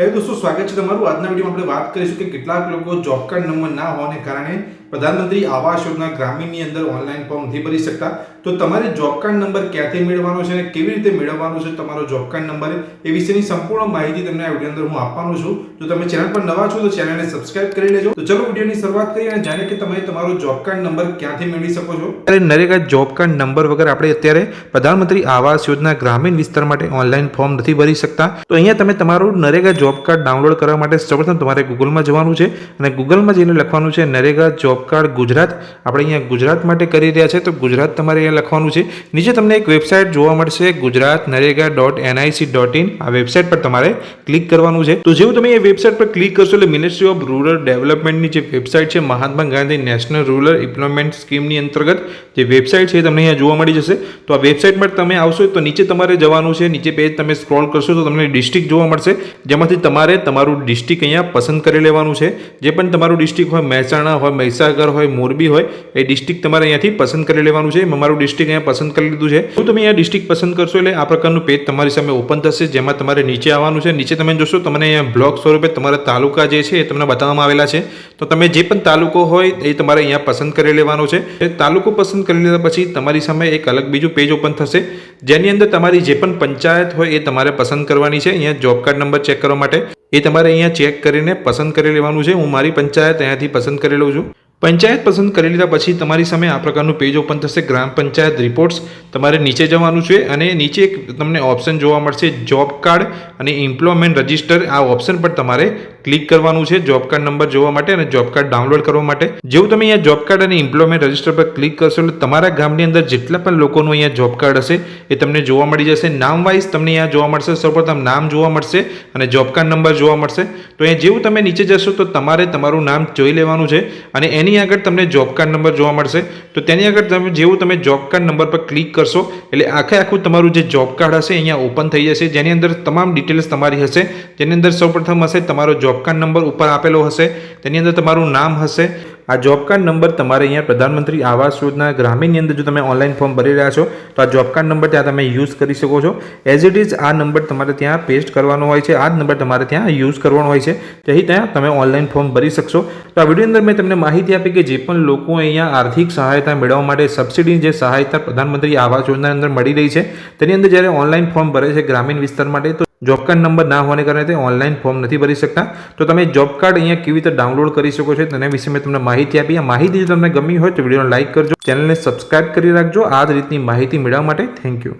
हे दोस्तों स्वागत है તમારું આજના વિડિયોમાં આપણે વાત કરીશું કે કેટલાક લોકો જોબ કાર્ડ નંબર ના હોવાને કારણે પ્રધાનમંત્રી આવાસ યોજના ગ્રામીણની અંદર ઓનલાઈન ફોર્મ નથી ભરી શકતા તો તમારે જોબ કાર્ડ નંબર ક્યાંથી મેળવવાનો છે અને કેવી રીતે મેળવવાનો છે તમારો જોબ કાર્ડ નંબર એ વિશેની સંપૂર્ણ માહિતી તમને આ વિડિયો અંદર હું આપવાનો છું। જો તમે ચેનલ પર નવા છો તો ચેનલને સબસ્ક્રાઇબ કરી લેજો। તો ચલો વિડિયોની શરૂઆત કરીએ અને જાણીએ કે તમે તમારો જોબ કાર્ડ નંબર ક્યાંથી મેળવી શકો છો। ત્યારે નરેગા જોબ કાર્ડ નંબર વગર આપણે અત્યારે પ્રધાનમંત્રી આવાસ યોજના ગ્રામીણ વિસ્તાર માટે ઓનલાઈન ફોર્મ નથી ભરી શકતા। તો અહીંયા તમે તમારું નરેગા જોબ કાર્ડ ડાઉનલોડ કરવા માટે સૌપ્રથમ તમારે ગૂગલમાં જવાનું છે અને ગૂગલમાં જઈને લખવાનું છે નરેગા જોબ કાર્ડ ગુજરાત। આપણે અહીંયા ગુજરાત માટે કરી રહ્યા છે તો ગુજરાત તમારે અહીંયા લખવાનું છે। નીચે તમને એક વેબસાઇટ જોવા મળશે gujaratnarega.nic.in। આ વેબસાઇટ પર તમારે ક્લિક કરવાનું છે। તો જેવું તમે એ વેબસાઇટ પર ક્લિક કરશો એટલે મિનિસ્ટ્રી ઓફ રૂરલ ડેવલપમેન્ટની જે વેબસાઇટ છે Mahatma Gandhi national rural employment સ્કીમની અંતર્ગત જે વેબસાઇટ છે તમને અહીંયા જોવા મળી જશે। તો આ વેબસાઇટ પર તમે આવશો તો નીચે તમારે જવાનું છે। નીચે પેજ તમે સ્ક્રોલ કરશો તો તમને ડિસ્ટ્રિક્ટ જોવા મળશે જેમાંથી તમારે તમારું ડિસ્ટ્રિક્ટ અહીંયા પસંદ કરી લેવાનું છે। જે પણ તમારું ડિસ્ટ્રિક્ટ હોય મહેસાણા હોય મહીસાગર હોય મોરબી હોય એ ડિસ્ટ્રિક્ટ તમારે અહીંયાથી પસંદ કરી લેવાનું છે। મેં મારું ડિસ્ટ્રિક્ટ અહીંયા પસંદ કરી લીધું છે। તો તમે અહીંયા ડિસ્ટ્રિક્ટ પસંદ કરશો એટલે આ પ્રકારનું પેજ તમારી સામે ઓપન થશે જેમાં તમારે નીચે આવવાનું છે। નીચે તમે જોશો તમને અહીંયા બ્લોક સ્વરૂપે તમારા તાલુકા જે છે એ તમને બતાવવામાં આવેલા છે। તો તમે જે પણ તાલુકો હોય એ તમારે અહીંયા પસંદ કરી લેવાનો છે। એ તાલુકો પસંદ કરી લીધા પછી તમારી સામે એક અલગ બીજું પેજ ઓપન થશે જેની અંદર તમારી જે પણ પંચાયત હોય એ તમારે પસંદ કરવાની છે। અહીંયા જોબ કાર્ડ નંબર ચેક કરવા માટે એ તમારે અહીંયા ચેક કરીને પસંદ કરી લેવાનું છે। હું મારી પંચાયત અહીંયાથી પસંદ કરી લઉં છું। પંચાયત પસંદ કરી લીધા પછી તમારી સામે આ પ્રકારનું પેજ ઓપન થશે ગ્રામ પંચાયત રિપોર્ટ્સ। તમારે નીચે જવાનું છે અને નીચે એક તમને ઓપ્શન જોવા મળશે જોબ કાર્ડ અને એમ્પ્લોયમેન્ટ રજિસ્ટર। આ ઓપ્શન પર તમારે ક્લિક કરવાનું છે જોબ કાર્ડ નંબર જોવા માટે અને જોબ કાર્ડ ડાઉનલોડ કરવા માટે। જેવું તમે અહીંયા જોબ કાર્ડ અને એમ્પ્લોયમેન્ટ રજિસ્ટર પર ક્લિક કરશો એટલે તમારા ગામની અંદર જેટલા પણ લોકોનું અહીંયા જોબ કાર્ડ હશે એ તમને જોવા મળી જશે। નામ વાઇઝ તમને અહીંયા જોવા મળશે। સૌપ્રથમ નામ જોવા મળશે અને જોબ કાર્ડ નંબર જોવા મળશે। તો અહીંયા જેવું તમે નીચે જશો તો તમારે તમારું નામ જોઈ લેવાનું છે અને એની આગળ તમને જોબ કાર્ડ નંબર જોવા મળશે। તો તેની આગળ તમે જેવું તમે જોબ કાર્ડ નંબર પર ક્લિક કરશો એટલે આખું તમારું જે જોબ કાર્ડ હશે અહીંયા ઓપન થઈ જશે જેની અંદર તમામ ડિટેલ્સ તમારી હશે। જેની અંદર સૌપ્રથમ હશે તમારો જોબ કાર્ડ નંબર ઉપર આપેલો હશે તેની અંદર તમારું નામ હશે। આ જોબ કાર્ડ નંબર તમારે અહીંયા પ્રધાનમંત્રી આવાસ યોજના ગ્રામીણની અંદર જો તમે ઓનલાઈન ફોર્મ ભરી રહ્યા છો તો આ જોબ કાર્ડ નંબર ત્યાં તમે યુઝ કરી શકો છો। એઝ ઇટ ઇઝ આ નંબર તમારે ત્યાં પેસ્ટ કરવાનો હોય છે। આ જ નંબર તમારે ત્યાં યુઝ કરવાનો હોય છે જેથી ત્યાં તમે ઓનલાઈન ફોર્મ ભરી શકશો। તો આ વિડીયો અંદર મેં તમને માહિતી આપી કે જે પણ લોકો અહીંયા આર્થિક સહાયતા મેળવવા માટે સબસિડીની જે સહાયતા પ્રધાનમંત્રી આવાસ યોજના અંદર મળી રહી છે તેની અંદર જ્યારે ઓનલાઈન ફોર્મ ભરે છે ગ્રામીણ વિસ્તાર માટે તો જોબ કાર્ડ નંબર ના હોવાને કારણે તે ઓનલાઈન ફોર્મ નથી ભરી શકતા। તો તમે જોબ કાર્ડ અહીંયા કેવી રીતે ડાઉનલોડ કરી શકો છો તેના વિશે મેં તમને માહિતી આપી। આ માહિતી જો તમને ગમી હોય તો વિડીયોને લાઇક કરજો, ચેનલને સબસ્ક્રાઇબ કરી રાખજો આ જ રીતની માહિતી મેળવવા માટે। Thank you.